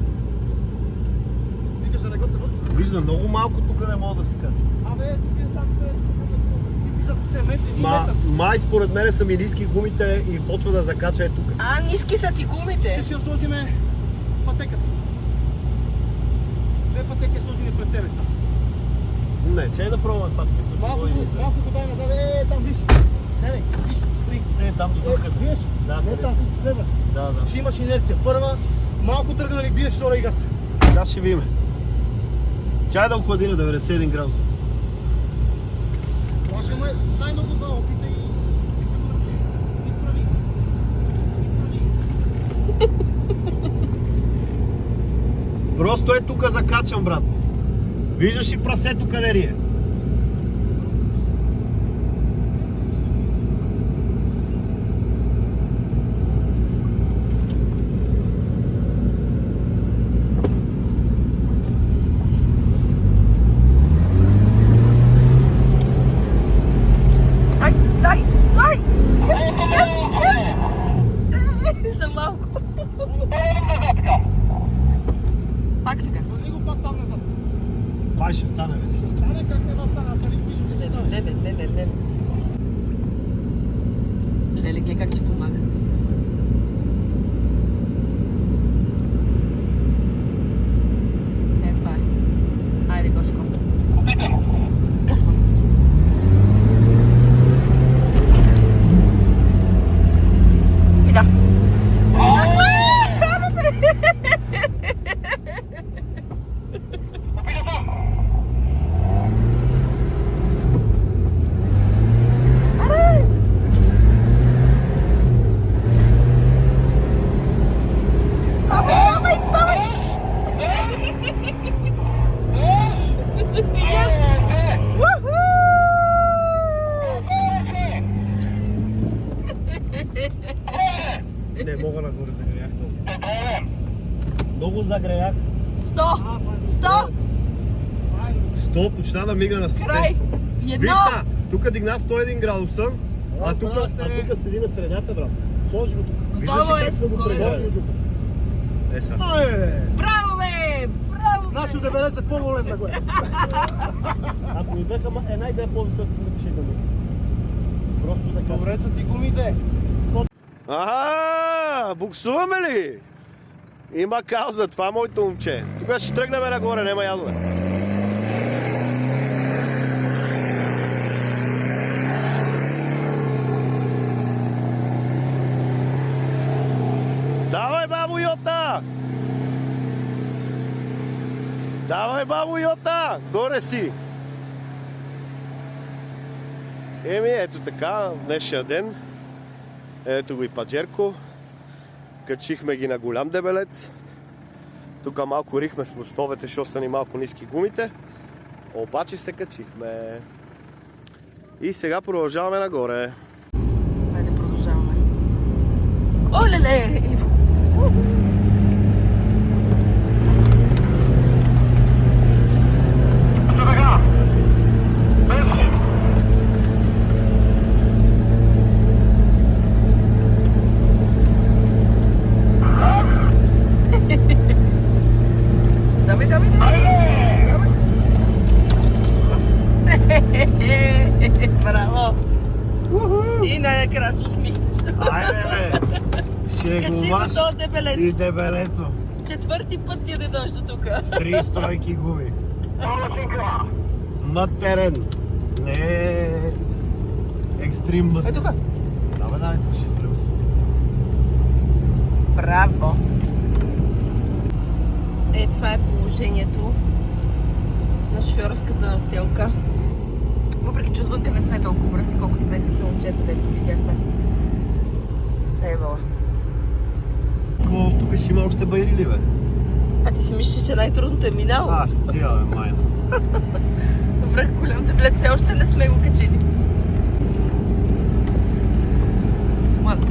Викаш да не готте въздух. Вижда, много малко тук не мога да се кача. Абе, тук е там, ти си за те метри, Май според мен са ми ниски гумите и почва да закача е тук. А, ниски са ти гумите. Ще си я сложиме пътеката. Две пътеки я сложиме пред тебе са. Не, че е да пробваме пак. Малко го дай назад. Там виж. Не, виж, стои. Не, там до тук. Биеш? Да, Не, къде там, си? следваш. Да. Ще имаш инерция. Първа, малко тръгнали, биеш, втора и газ. Сега ще видим. Чай да охлади на 91 градуса. Това ще му е най-много два опита и... Изправи. Просто е тук закачам, брат. Виждаш и прасето къде ри е. Дай! За малко. Пак така. Върни го пак там назад. Май ще стане вече. Стане как не ма стана, нали виж, че не стане. Леле. Леле, гледай как ти помага. Е, това е. Айде, Гошко. Газ му изключи. И да. Не мога нагоре, загреях много. Много загреях. 100! Стоп, почна да мига на 100. Край! Виж Едно! са, тук дигна 101 градуса, а тук седи на средата, брат. Сложи го тук. Готово е, сме го спокойно. прегорили тук. Е са. Браво, бе! Браво, бе! Нашо дебелец е по-волен да го е. Ако ми беха една идея по-висока, ще да ми. Просто така. Добре са ти гумите. Аха, буксуваме ли? Има кауза, това е моето момче. Тук ще тръгнем нагоре, няма ядове. Давай, бабо Йота! Давай, бабо Йота! Горе си! Еми, ето така, днешния ден. Ето го и Паджерко. Качихме ги на голям дебелец. Тук малко рихме с мостовете, защото са ни малко ниски гумите. Обаче се качихме. И сега продължаваме нагоре. Хайде, продължаваме. Оле-ле, Иво! Браво! И най-накрая се усмихнеш. Айде, бе! Ще Качи го го маш този дебелец. и дебелецо. Четвърти път ти да дойдеш до тук. 3 стройки гуми. На терен. Не е екстрим мът. Е тук. Да, тук ще спрем. Браво! Е, това е положението на шофьорската настелка. Въпреки че отвънка не сме толкова бързи, колкото бяха че момчета, дето видяхме. Евала. Тук ще има още байри ли, бе? А ти си мислиш, че най-трудното е минало? Аз тия, бе, майна. Връх голям дебелец, все още не сме го качили. Малко.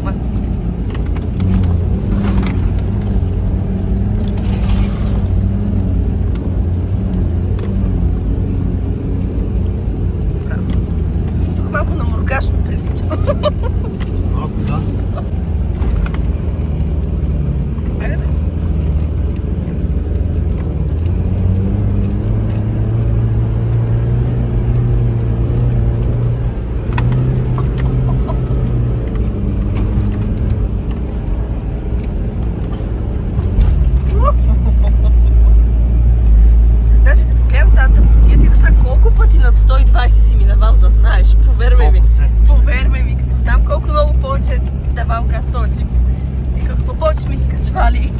Baš mi скачвали,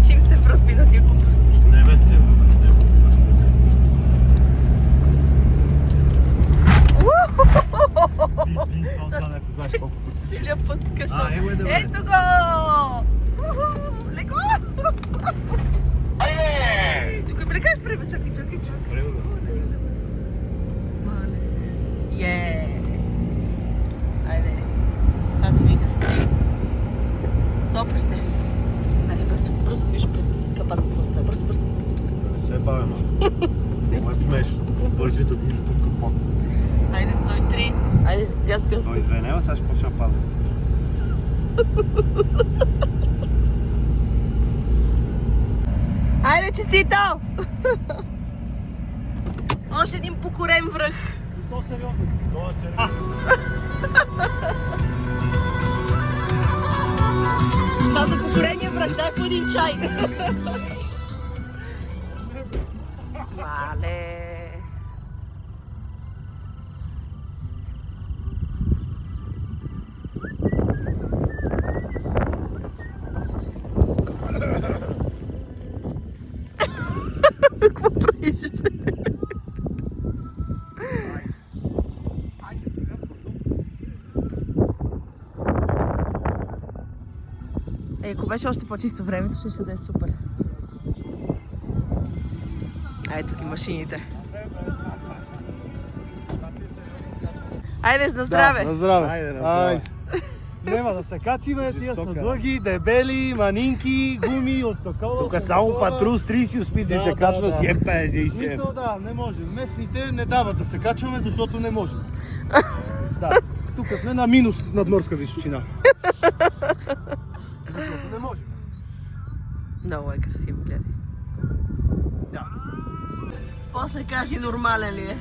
че им се връзби на тия глупости. Не ме трябва, не го Ти това не знаеш колко пъти. Целият път кашон. Ево е да бъде. Ето го! Леко! Айде! Тук е брекай спре, бе, чакай. Мале. Айде. Това ти вика спре. Сопри се. Айде, бързо виж пред капак какво става. Бързо. Не се бавя, ма. Това е смешно. Бързи да видиш под капак. Айде, 103. Айде, газ. Той извинева, сега ще почва пада. Айде, честито! Още един покорен връх. И то сериозно. Това е сериозно. Това за покорения връх, дай по един чай. Мале. Какво правиш, бе? Ако беше още по-чисто времето, ще да е супер. Ай, тук и машините. Айде, на здраве! На здраве. Айде, на здраве. Нема да се качиме, тия са Жестока. дълги, дебели, манинки, гуми от такова. Тук само патрул с 30 успици Да, се да, качва да. с Е50 и 7. Смисъл, да, не може. Местните не дават да се качваме, защото не може. Да, тук сме на минус надморска височина. Защото не може. Много е красиво, гледай. Да. После кажи нормален ли е.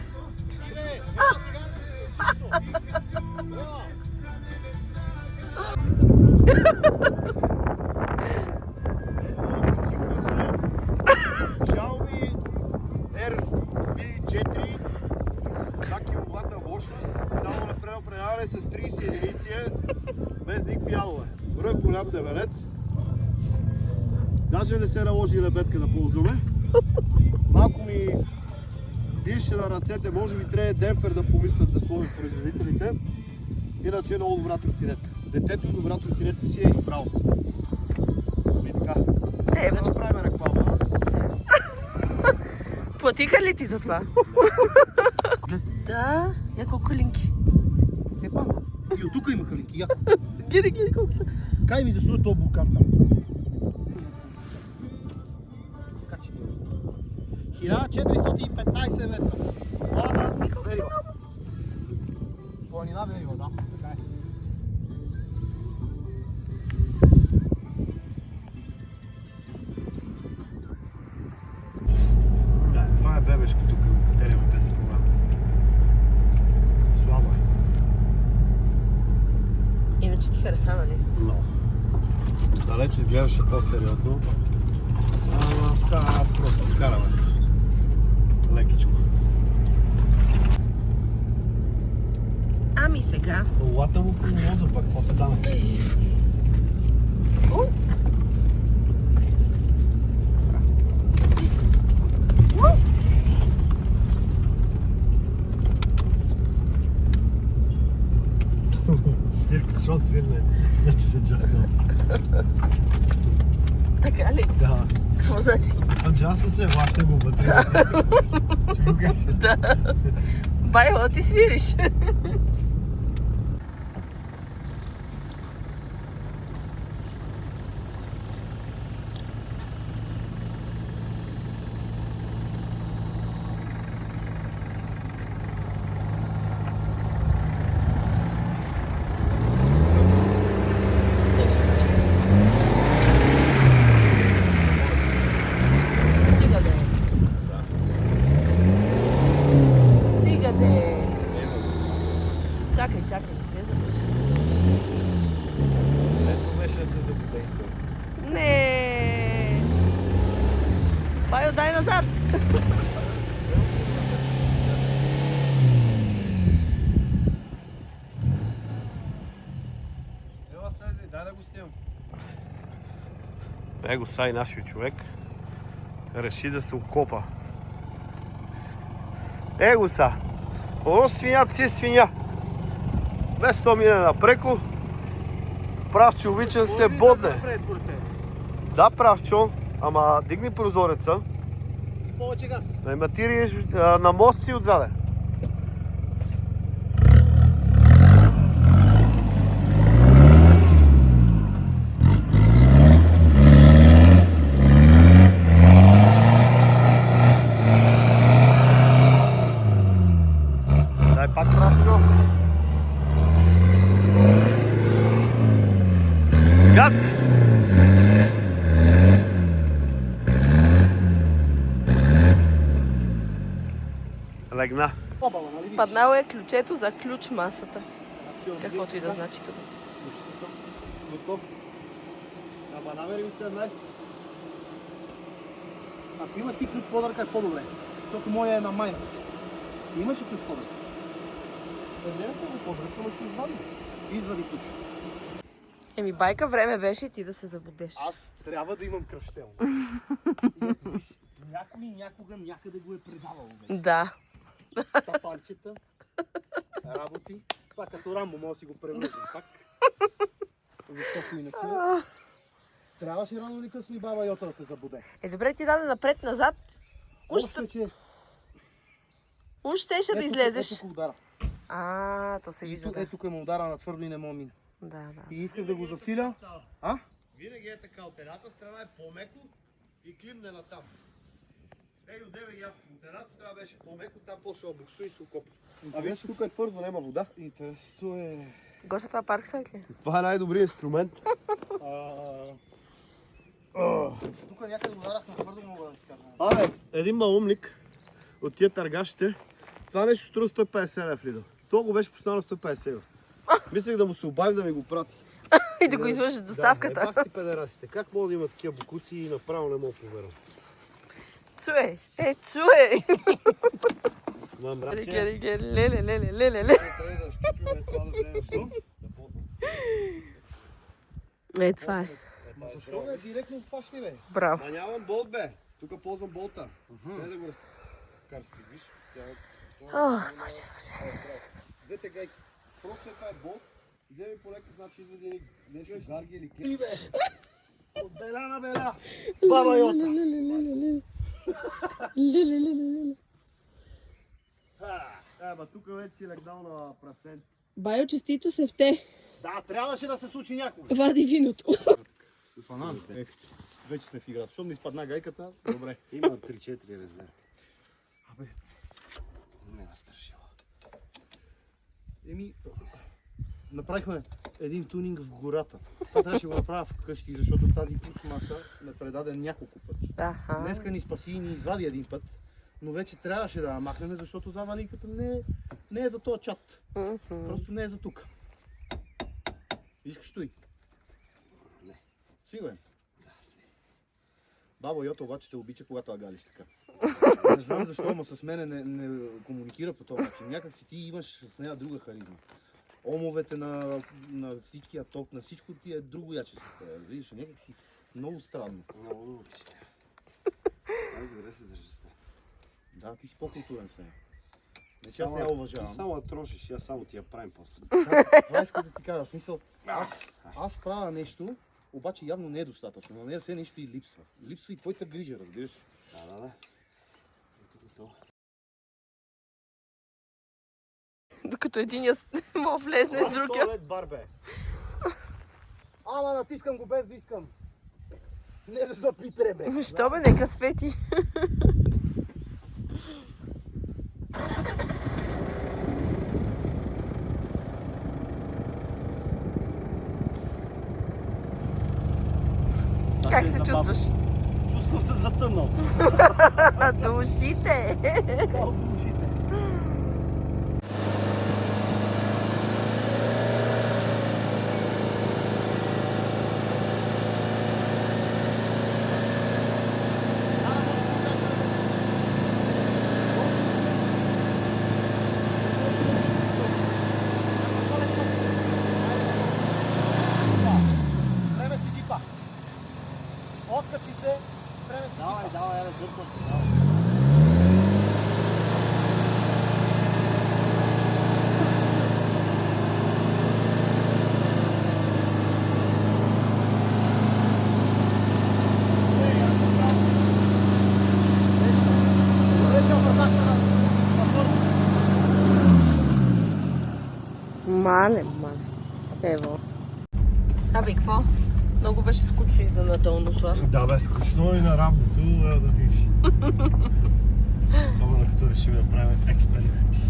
Xiaomi RB4 2 кВт мощност, само направо предаване с 30 единици, без никакви ядове. Връх голям дебелец. Даже не се наложи лебедка да ползваме. Малко ми дише на ръцете, може би трябва демпфер да помислят да сложат производителите. Иначе е много добра тротинетка. Детето добра тротинетка си е избрал. И така. Вече правим реклама. Платиха ли ти за това? Да, няколко калинки. И от тук има калинки, яко. Гледай колко са. Кай ми защо е този буркан там? Качи ми. 1415 метра. Плана, верига. Планина верига, да. Така е. Да, това е бебешко тук, катериме Тесла гора. Слабо е. Иначе ти хареса, нали? Много. Далеч изглеждаше по-сериозно. Ама сега просто си караме. Лекичко. Ами сега. Колата му по моза пък, какво стана? Свирка, шо свирне? Не се джасна. Така ли? Да. Какво значи? Джасна се, влашне го вътре. Чукай се. Да. Байло, ти свириш. Стига да е. Стига да е. Чакай, слеза. Ето беше да се забуде. Не. Байо, дай назад. Ела слезе, дай да го снимам. Его са и нашия човек реши да се окопа. Его са! Оно свинята си е свиня. Без то мине напреко. Прашчо обича да се бодне. Да, Прашчо, ама дигни прозореца. И повече газ. Ама ти риеш на мост си отзаде. Дай пак, Прашчо. Газ! Легна. Побава, нали видиш? Паднало е ключето за ключ масата. Каквото и да значи това. Почти съм готов. Ама намерим 17. Ако имаш ти ключ по-дърка е по-добре. Защото моя е на майнас. Имаш ли ключ по-дърка? Не е по-дърка, но ще извадим. Извади ключ. Еми байка, време беше ти да се забудеш. Аз трябва да имам кръщел. Виж, някой някога някъде го е предавал вече. Да. Сапанчета, работи. Това като Рамбо, може да си го превърнем пак. Защото иначе трябваше рано или късно и баба Йота да се забуде. Е, добре, ти даде напред-назад. Още, че Уж щеше да излезеш. Ето удара. То се И вижда, тук, да. ето ме удара на твърдо и не мога мина. Да. И исках да го засиля. А? Винаги е така, от едната страна е по-меко и климне натам. Ей, одеве и аз от едната страна беше по-меко, там почва да буксу и се окопа. А виж, тук е твърдо, няма вода. Интересно е... Гоша, това парксайт ли? Това е най-добрият инструмент. Тук някъде ударах на твърдо, мога да ти кажа. Абе, един малумник от тия търгашите, това нещо струва 150 лев Лидо. То го беше поставено 150 лев. Мислех да му се обавим да ми го прати. И да го извършиш доставката. Да, пак ти педерасите. Как мога да има такива букуци и направо не мога да повярвам. Цуе! Цуе! Мам, братче. Леле. Трябва да щупиме това да вземеш то. Това е. Защо бе? Директно отпашли бе. Браво. А нямам болт бе. Тук ползвам болта. Не да го разкараш, виж. Боже. Двете гайки. Просто това е болт. Вземи по леко, значи извади нещо гарги или клип. От бела на бела. Баба Йота. Ма тук вече си легнал на прасенци. Байо, честито се в те. Да, трябваше да се случи някога. Вади виното. Фанан, вече сме в играта. Защото ми изпадна гайката, добре. Има 3-4 резерви. Абе, Не ме страшила. направихме един тунинг в гората. Това трябваше да го направя вкъщи, защото тази ключ маса ме предаде няколко пъти. Днеска ни спаси и ни извади един път, но вече трябваше да я махнем, защото заваликата не е за този чат. Просто не е за тук. Искаш той? Не. Сигурен? Да, си. Баба Йота обаче те обича, когато агалиш така. Не знам защо, ама с мене не комуникира по този начин. Някак си ти имаш с нея друга харизма. Омовете на всичкия ток, на всичко ти е друго яче с това. Видиш, някак си много странно. Много много пища. Най-добре се държи с нея. Да, ти си по-културен с нея. Не че аз не я уважавам. Ти само я трошиш, аз само ти я правим после. Това иска да ти кажа. В смисъл, аз правя нещо, обаче явно не е достатъчно. На нея все нещо и липсва. Липсва и твоята грижа, разбираш. Да. Готово. Докато единия мога влезне, другия. Туалет бар бе. Ама натискам го без да искам. Не защото ми трябва. Що бе, нека свети. Как се чувстваш? Чувствам се затъмнал. До ушите. До ушите. Време си джипа. Мале. Ево. Абе, какво? Много беше скучно изненадолно това. Да, бе, скучно и на работата, да видиш. Особено като решим да правим експерименти.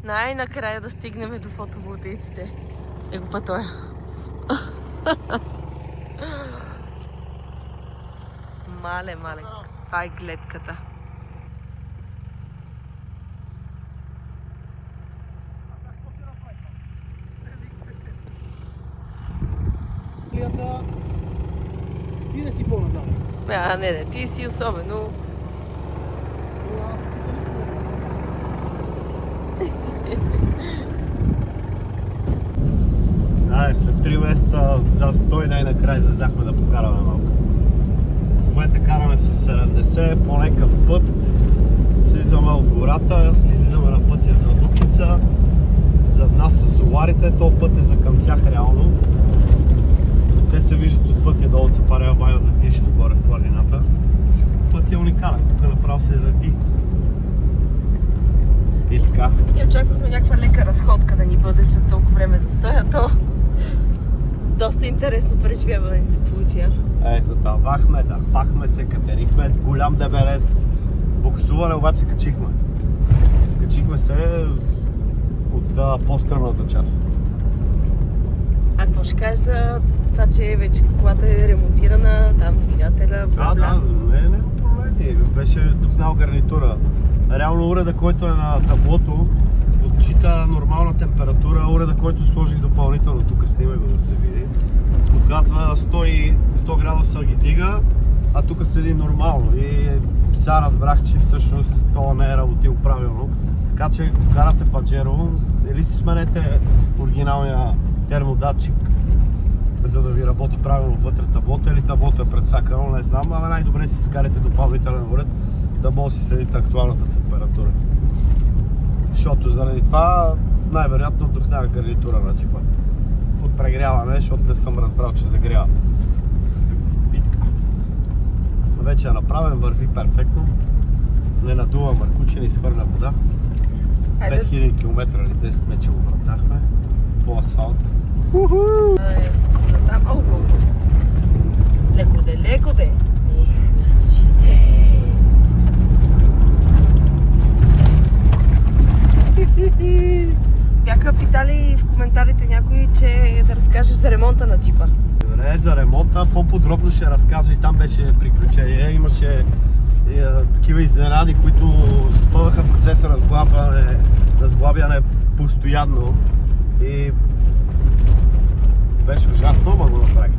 Най-накрая да стигнем до фотоволтаиците. Его па той. Мале. Това е гледката. Ти не си по-назад. Не, ти си особено. Да, след 3 месеца за 100 най-накрая заздахме да покараме малко. В момента караме с 70 по някакъв път. Слизаме от гората, слизаме на пътя на Дупница. Зад нас са соларите, този път е за към тях реално. Те се виждат от пътя долу от Цапарева баня от летището горе в планината. Път е уникален, тук направо се ради. И така. И очаквахме някаква лека разходка да ни бъде след толкова време застоя, то доста интересно преживяване ни се получи. Задълбахме, дърпахме се, катерихме голям дебелец. Буксуване обаче се качихме. Качихме се от по-стръмната част. А какво ще кажеш за това, че вече колата е ремонтирана, там двигателя, бла-бла? Да, не проблеми. Беше духнал гарнитура. Реално уреда, който е на таблото, отчита нормална температура. Уреда, който сложих допълнително, тук снимай го да се види, показва 100 градуса ги дига, а тук седи нормално. И сега разбрах, че всъщност това не е работил правилно. Така че ако карате Паджеро, или си сменете оригиналния термодатчик, за да ви работи правилно вътре таблото, или таблото е предсакано, не знам, но най-добре си изкарате допълнителен уред, да може да си следите актуалната температура. Защото заради това най-вероятно вдохнява гарнитура на джипа. От прегряване, защото не съм разбрал, че загрява. Битка. Вече е направен, върви перфектно. Не надува мъркуче, не изхвърля вода. 5000 км или 10 вече го въртахме по асфалт. Там, леко де. Бяха питали в коментарите някои, че да разкажеш за ремонта на джипа. Добре, за ремонта по-подробно ще разкажа и там беше приключение. Имаше такива изненади, които спъваха процеса на сглабяне постоянно и беше ужасно, ама го направих.